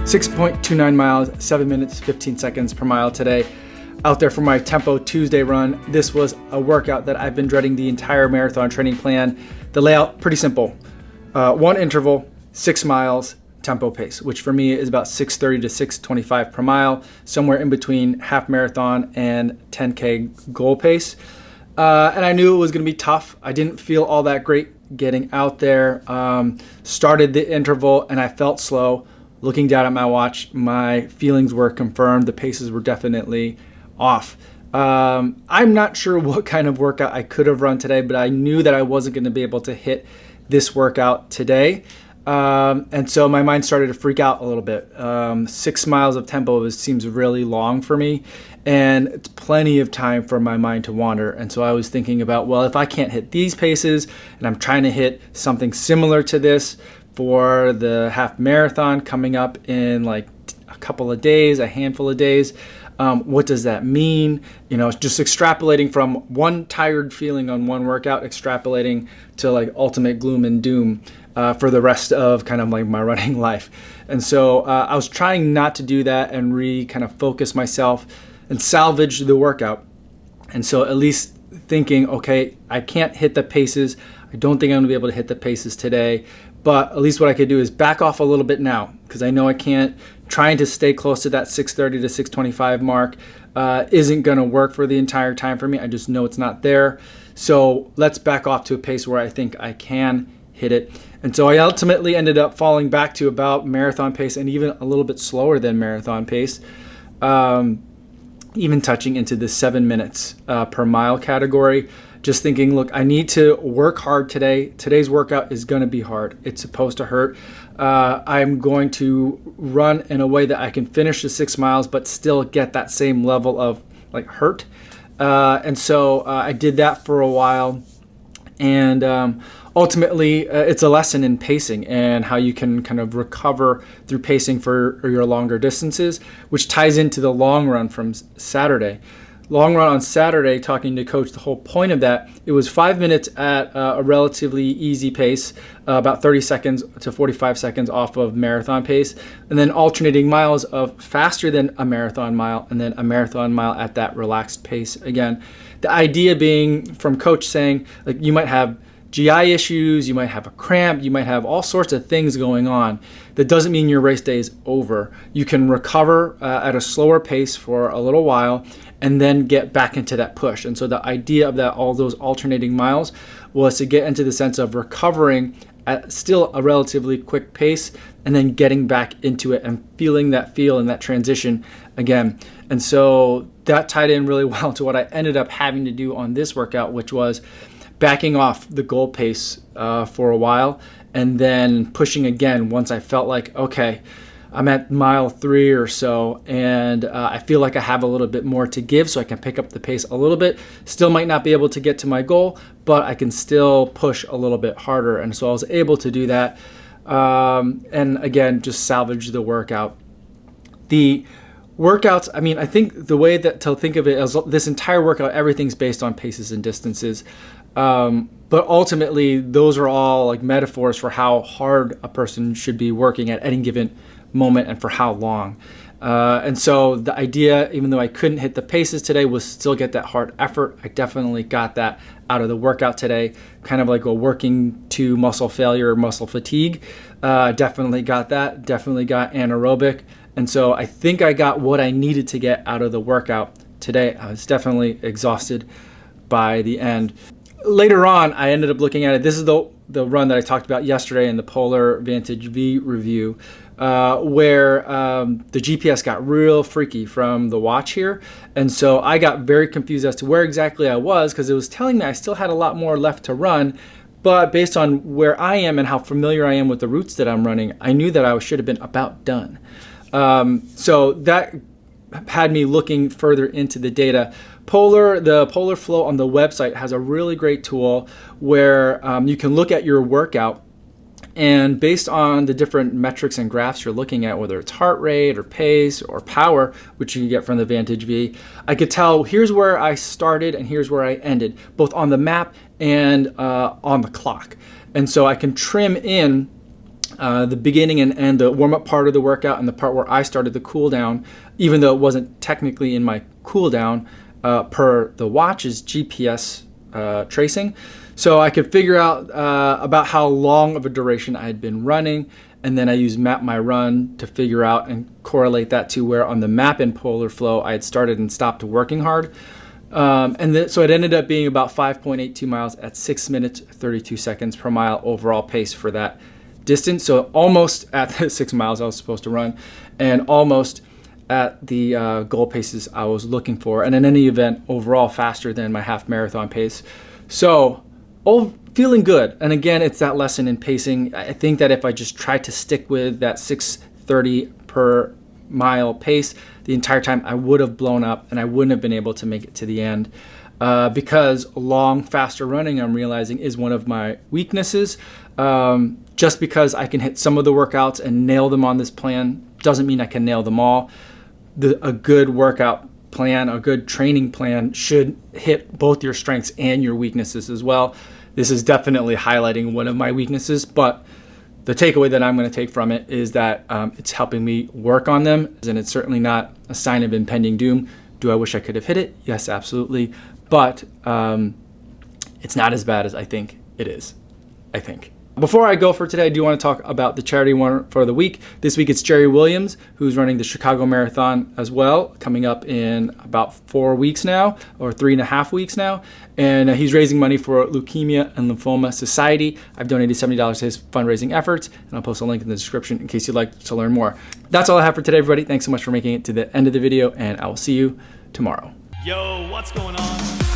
6.29 miles, 7 minutes, 15 seconds per mile today. Out there for my Tempo Tuesday run. This was a workout that I've been dreading the entire marathon training plan. The layout, pretty simple. One interval, 6 miles, tempo pace, which for me is about 6:30 to 6:25 per mile, somewhere in between half marathon and 10K goal pace. And I knew it was going to be tough. I didn't feel all that great getting out there. Started the interval and I felt slow. Looking down at my watch, my feelings were confirmed. The paces were definitely off. I'm not sure what kind of workout I could have run today, but I knew that I wasn't going to be able to hit this workout today. And so my mind started to freak out a little bit. 6 miles of tempo seems really long for me, and it's plenty of time for my mind to wander. And so I was thinking about, well, if I can't hit these paces and I'm trying to hit something similar to this for the half marathon coming up in like a couple of days, a handful of days, what does that mean? You know, just extrapolating from one tired feeling on one workout, extrapolating to like ultimate gloom and doom for the rest of kind of like my running life. And so I was trying not to do that and kind of focus myself and salvage the workout. And so at least thinking, okay, I can't hit the paces. I don't think I'm gonna be able to hit the paces today, but at least what I could do is back off a little bit now, because I know I can't. Trying to stay close to that 6:30 to 6:25 mark isn't gonna work for the entire time for me. I just know it's not there. So let's back off to a pace where I think I can hit it. And so I ultimately ended up falling back to about marathon pace and even a little bit slower than marathon pace, even touching into the 7 minutes per mile category. Just thinking, look, I need to work hard today. Today's workout is going to be hard. It's supposed to hurt. I'm going to run in a way that I can finish the 6 miles, but still get that same level of like hurt. And so I did that for a while. And ultimately, it's a lesson in pacing and how you can kind of recover through pacing for your longer distances, which ties into the long run from Saturday. Long run on Saturday, talking to coach, the whole point of that, it was 5 minutes at a relatively easy pace, about 30 seconds to 45 seconds off of marathon pace, and then alternating miles of faster than a marathon mile, and then a marathon mile at that relaxed pace again. The idea being from coach saying, like, you might have GI issues, you might have a cramp, you might have all sorts of things going on. That doesn't mean your race day is over. You can recover at a slower pace for a little while and then get back into that push. And so the idea of that, all those alternating miles, was to get into the sense of recovering at still a relatively quick pace and then getting back into it and feeling that feel and that transition again. And so that tied in really well to what I ended up having to do on this workout, which was backing off the goal pace for a while and then pushing again once I felt like, okay, I'm at mile 3 or so, and I feel like I have a little bit more to give, so I can pick up the pace a little bit. Still might not be able to get to my goal, but I can still push a little bit harder. And so I was able to do that, and again, just salvage the workout. The workouts, I mean, I think the way that to think of it as this entire workout, everything's based on paces and distances. But ultimately, those are all like metaphors for how hard a person should be working at any given moment and for how long. And so the idea, even though I couldn't hit the paces today, was still get that hard effort. I definitely got that out of the workout today, kind of like a working to muscle failure or muscle fatigue. Definitely got that, definitely got anaerobic. And so I think I got what I needed to get out of the workout today. I was definitely exhausted by the end. Later on, I ended up looking at it. This is the run that I talked about yesterday in the Polar Vantage V review, where the GPS got real freaky from the watch here. And so I got very confused as to where exactly I was, because it was telling me I still had a lot more left to run. But based on where I am and how familiar I am with the routes that I'm running, I knew that I should have been about done. So that had me looking further into the data. The Polar Flow on the website has a really great tool where you can look at your workout, and based on the different metrics and graphs you're looking at, whether it's heart rate or pace or power, which you can get from the Vantage V, I could tell here's where I started and here's where I ended, both on the map and on the clock. And so I can trim in the beginning and end, the warm-up part of the workout and the part where I started the cool down, even though it wasn't technically in my cool down, per the watch's GPS tracing. So I could figure out about how long of a duration I had been running, and then I used Map My Run to figure out and correlate that to where on the map in Polar Flow I had started and stopped working hard. So it ended up being about 5.82 miles at 6 minutes 32 seconds per mile overall pace for that distance. So almost at the 6 miles I was supposed to run, and almost at the goal paces I was looking for, and in any event overall faster than my half marathon pace. So feeling good. And again, it's that lesson in pacing. I think that if I just tried to stick with that 6:30 per mile pace the entire time, I would have blown up and I wouldn't have been able to make it to the end, because long, faster running, I'm realizing, is one of my weaknesses. Just because I can hit some of the workouts and nail them on this plan doesn't mean I can nail them all. A good workout plan, a good training plan should hit both your strengths and your weaknesses as well. This is definitely highlighting one of my weaknesses, but the takeaway that I'm going to take from it is that it's helping me work on them, and it's certainly not a sign of impending doom. Do I wish I could have hit it? Yes, absolutely. But it's not as bad as I think it is, I think. Before I go for today, I do want to talk about the charity winner for the week. This week it's Jerry Williams, who's running the Chicago Marathon as well, coming up in about 4 weeks now, or 3.5 weeks now. And he's raising money for Leukemia and Lymphoma Society. I've donated $70 to his fundraising efforts, and I'll post a link in the description in case you'd like to learn more. That's all I have for today, everybody. Thanks so much for making it to the end of the video, and I will see you tomorrow. Yo, what's going on?